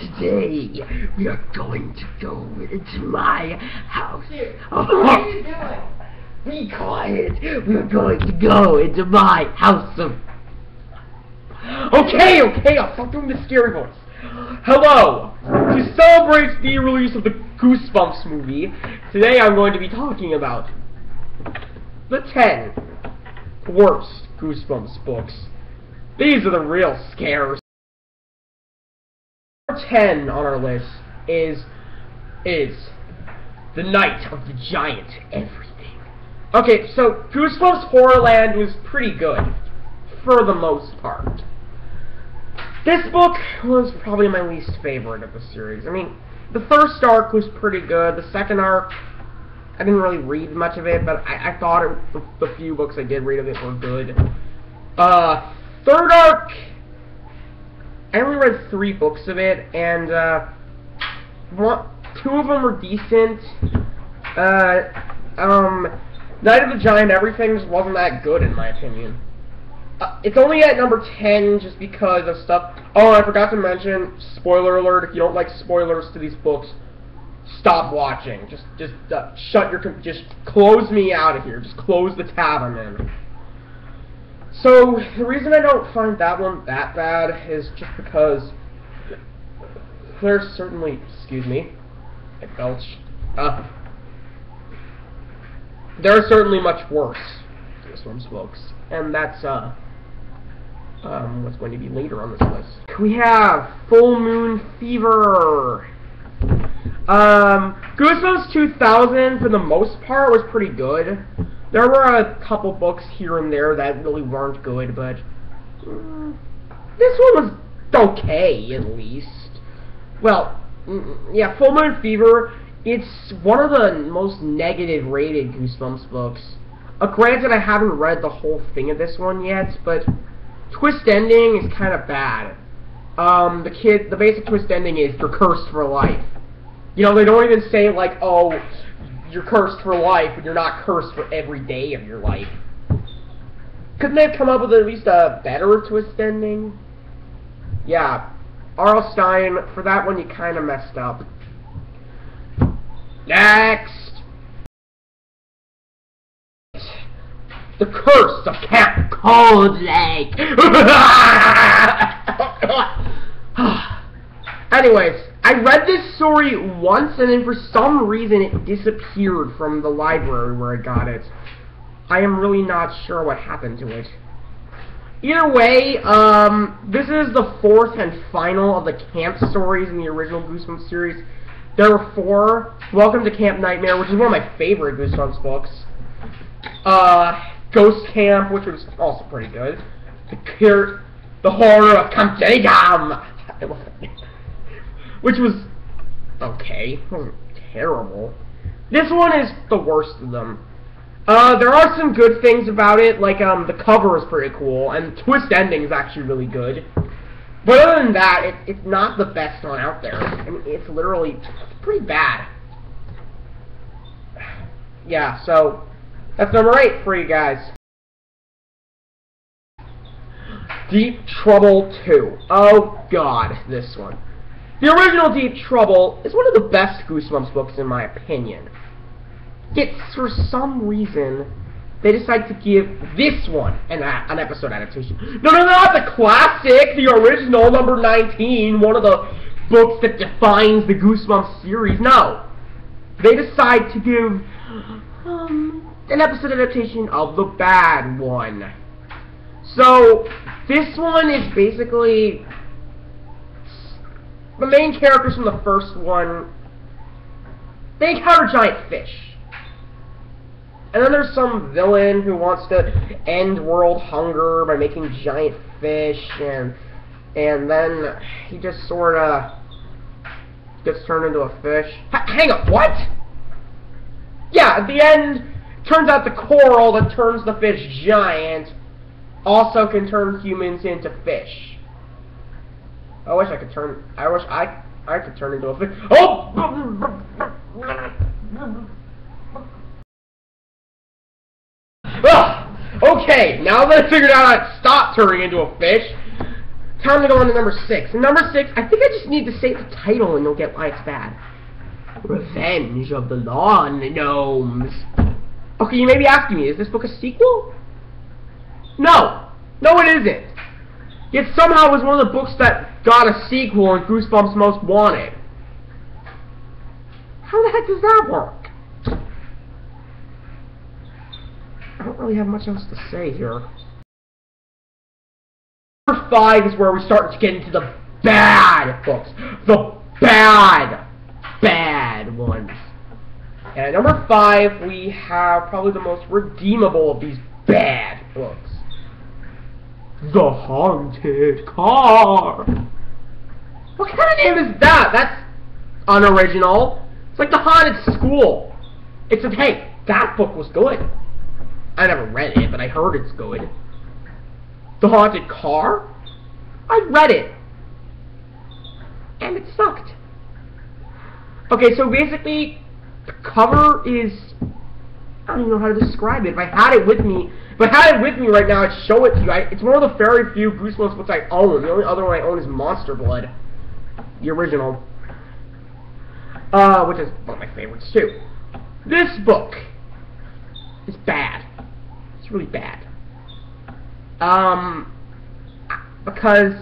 Today, we are going to go into my house. What are you doing? Be quiet. We are going to go into my house of... Okay, I'll stop doing the scary voice. Hello! To celebrate the release of the Goosebumps movie, today I'm going to be talking about the 10 worst Goosebumps books. These are the real scares. Number 10 on our list is The Night of the Giant Everything. Okay, so Goosebumps Horrorland was pretty good, for the most part. This book was probably my least favorite of the series. I mean, the first arc was pretty good. The second arc, I didn't really read much of it, but I thought the few books I did read of it were good. Third arc, I only read 3 books of it, and 2 of them were decent. Night of the Giant Everything just wasn't that good in my opinion. It's only at number 10 just because of stuff. Oh, I forgot to mention, spoiler alert, if you don't like spoilers to these books, stop watching. Just just close me out of here. Just close the tab I'm in. So, the reason I don't find that one that bad is just because there's certainly, excuse me, I belch, there are certainly much worse Goosebumps books, and that's, what's going to be later on this list. We have Full Moon Fever. Goosebumps 2000, for the most part, was pretty good. There were a couple books here and there that really weren't good, but this one was okay, at least. Well, yeah, Full Moon Fever, it's one of the most negative rated Goosebumps books. Granted, I haven't read the whole thing of this one yet, but twist ending is kind of bad. The basic twist ending is you're cursed for life. You know, they don't even say, like, oh, you're cursed for life, but you're not cursed for every day of your life. Couldn't they have come up with at least a better twist ending? Yeah, R.L. Stine, for that one you kind of messed up. Next! The Curse of Camp Cold Lake! Anyways, I read this story once, and then for some reason it disappeared from the library where I got it. I am really not sure what happened to it. Either way, this is the 4th and final of the camp stories in the original Goosebumps series. There were 4. Welcome to Camp Nightmare, which is one of my favorite Goosebumps books. Ghost Camp, which was also pretty good. The Horror of Camp Jenny-Gum! Which was okay. It wasn't terrible. This one is the worst of them. There are some good things about it, like the cover is pretty cool, and the twist ending is actually really good. But other than that, it's not the best one out there. I mean, it's literally pretty bad. Yeah, so that's number 8 for you guys. Deep Trouble 2. Oh god, this one. The original Deep Trouble is one of the best Goosebumps books in my opinion. Yet, for some reason, they decided to give this one an episode adaptation. No, not the classic, the original, number 19, one of the books that defines the Goosebumps series. No. They decide to give an episode adaptation of the bad one. So, this one is basically... the main characters from the first one, they encounter giant fish. And then there's some villain who wants to end world hunger by making giant fish, and And then he just sorta gets turned into a fish. Hang on, what? Yeah, at the end, turns out the coral that turns the fish giant also can turn humans into fish. I wish I could turn into a fish. Oh! Ugh! Okay, now that I figured out how to stop turning into a fish, time to go on to number 6. And number 6, I think I just need to say the title and you'll get why it's bad. Revenge of the Lawn Gnomes. Okay, you may be asking me, is this book a sequel? No! No, it isn't. Yet somehow it was one of the books that got a sequel in Goosebumps Most Wanted. How the heck does that work? I don't really have much else to say here. Number 5 is where we start to get into the bad books. The bad ones. And at number 5, we have probably the most redeemable of these bad books. The Haunted Car. What kind of name is that? That's unoriginal. It's like The Haunted School. It's a, hey, that book was good. I never read it, but I heard it's good. The Haunted Car? I read it. And it sucked. Okay, so basically, the cover is, I don't even know how to describe it. If I had it with me right now, I'd show it to you. It's one of the very few Goosebumps books I own. The only other one I own is Monster Blood. The original. Which is one of my favorites, too. This book is bad. It's really bad. Because,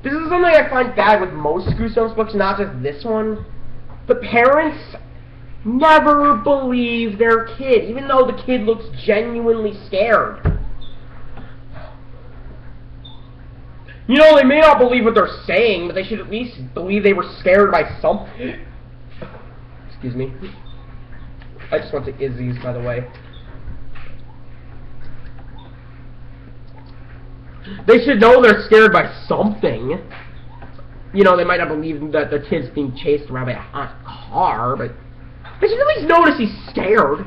this is something I find bad with most Goosebumps books, not just this one. The parents never believe their kid, even though the kid looks genuinely scared. You know, they may not believe what they're saying, but they should at least believe they were scared by something. Excuse me. I just went to Izzy's, by the way. They should know they're scared by something. You know, they might not believe that their kid's being chased around by a hot car, but they should at least notice he's scared.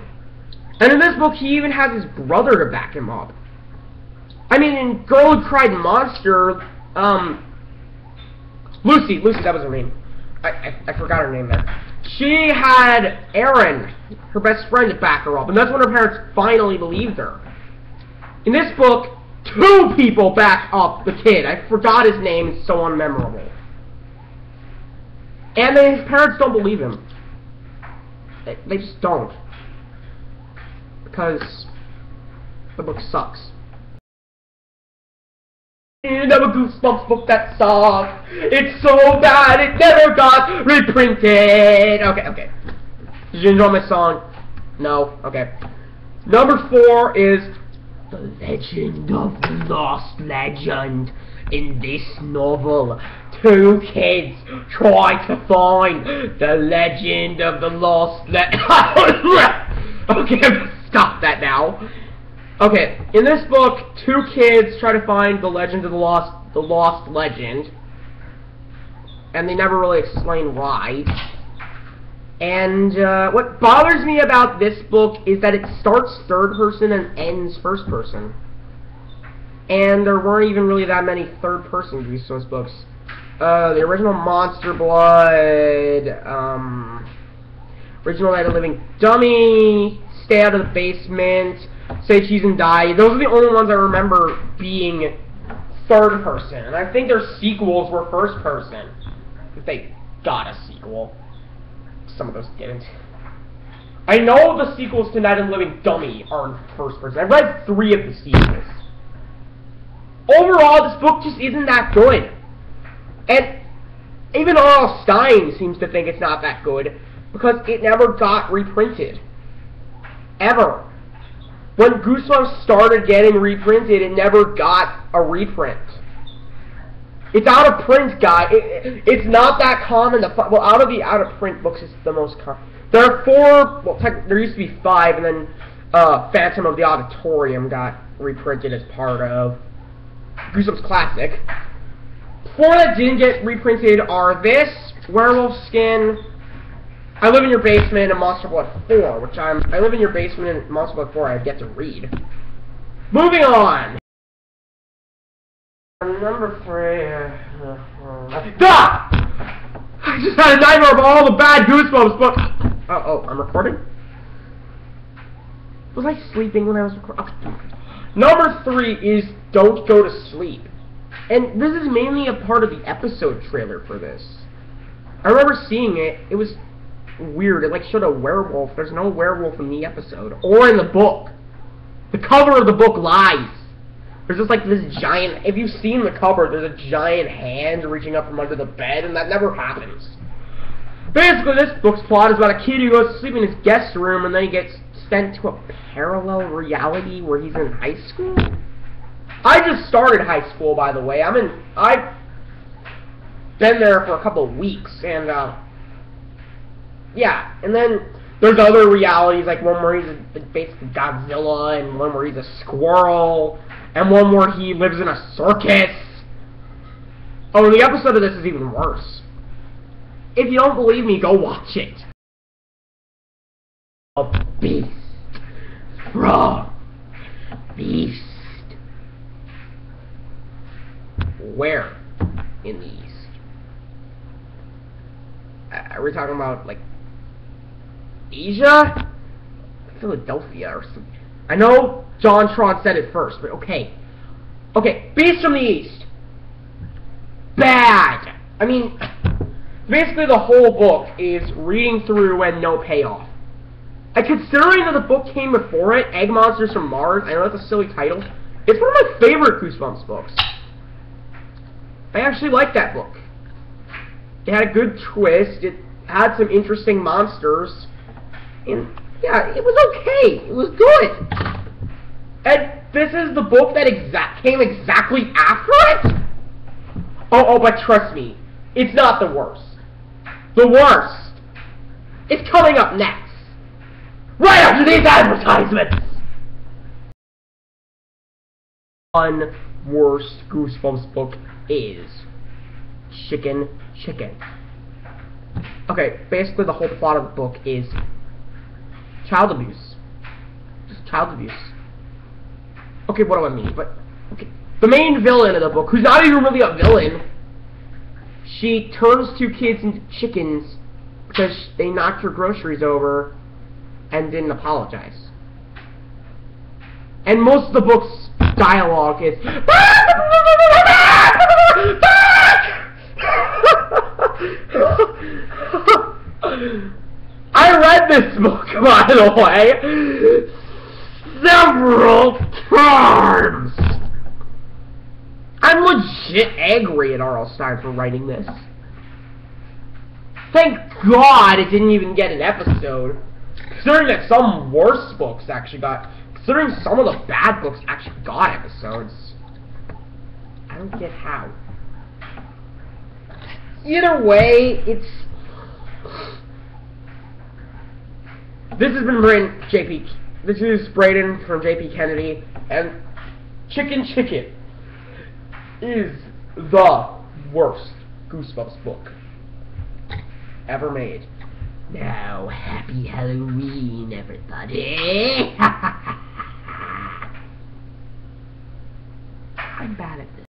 And in this book, he even has his brother to back him up. I mean, in Girl Who Cried Monster, Lucy, that was her name. I forgot her name there. She had Erin, her best friend, to back her up, and that's when her parents finally believed her. In this book, 2 people back up the kid. I forgot his name, it's so unmemorable. And his parents don't believe him. They just don't. Because the book sucks. Another Goosebumps book that sucks. It's so bad it never got reprinted. Okay. Did you enjoy my song? No? Okay. Number 4 is The Legend of the Lost Legend. In this novel, 2 kids try to find the legend of the lost Okay, stop that now. Okay, in this book, 2 kids try to find the legend of the lost legend, and they never really explain why. And what bothers me about this book is that it starts 3rd person and ends 1st person. And there weren't even really that many 3rd person Goosebumps books. The original Monster Blood, original Night of the Living Dummy, Stay Out of the Basement, Say Cheese and Die. Those are the only ones I remember being 3rd person. And I think their sequels were 1st person. If they got a sequel. Some of those didn't. I know the sequels to Night of the Living Dummy are in 1st person. I've read 3 of the sequels. Overall, this book just isn't that good. And even R.L. Stine seems to think it's not that good because it never got reprinted. Ever. When Goosebumps started getting reprinted, it never got a reprint. It's out of print, guy. It's not that common to find. Well, out of print books, it's the most common. There are 4, well, there used to be 5, and then Phantom of the Auditorium got reprinted as part of Goosebumps Classic. 4 that didn't get reprinted are this, Werewolf Skin, I Live in Your Basement, and Monster Blood 4, which I Live in Your Basement and Monster Blood 4 I have yet to read. Moving on! Number 3... I just had a nightmare of all the bad Goosebumps books! Oh, I'm recording? Was I sleeping when I was recording? Okay. Number 3 is Don't Go to Sleep. And this is mainly a part of the episode trailer for this. I remember seeing it. It was weird. It like showed a werewolf. There's no werewolf in the episode or in the book. The cover of the book lies. There's just like this giant... If you've seen the cover, there's a giant hand reaching up from under the bed, and that never happens. Basically, this book's plot is about a kid who goes to sleep in his guest room, and then he gets sent to a parallel reality where he's in high school? I just started high school, by the way. I've been there for a couple of weeks, and, yeah. And then there's other realities, like one where he's basically Godzilla, and one where he's a squirrel, and one where he lives in a circus. Oh, the episode of this is even worse. If you don't believe me, go watch it. A beast from Beast. Where in the East? Are we talking about, like, Asia? Philadelphia or something. I know John Tron said it first, but okay. Okay, Beast from the East. Bad! I mean, basically the whole book is reading through and no payoff. And considering that the book came before it, Egg Monsters from Mars, I know that's a silly title, it's one of my favorite Goosebumps books. I actually like that book. It had a good twist, it had some interesting monsters, and yeah, it was okay. It was good. And this is the book that came exactly after it? Oh, but trust me, it's not the worst. The worst is coming up next. Right after these advertisements! One worst Goosebumps book is Chicken. Okay, basically the whole plot of the book is child abuse. Just child abuse. Okay, what do I mean? But, okay. The main villain of the book, who's not even really a villain, she turns 2 kids into chickens because they knocked her groceries over and didn't apologize. And most of the book's dialogue is I read this book, by the way, several times. I'm legit angry at R.L. Stine for writing this. Thank God it didn't even get an episode. Considering that some worse books actually got... Considering some of the bad books actually got episodes. I don't get how. Either way, it's... This has been written JP... This is Brayden from JP Kennedy, and Chicken is the worst Goosebumps book ever made. Now, happy Halloween, everybody! I'm bad at this.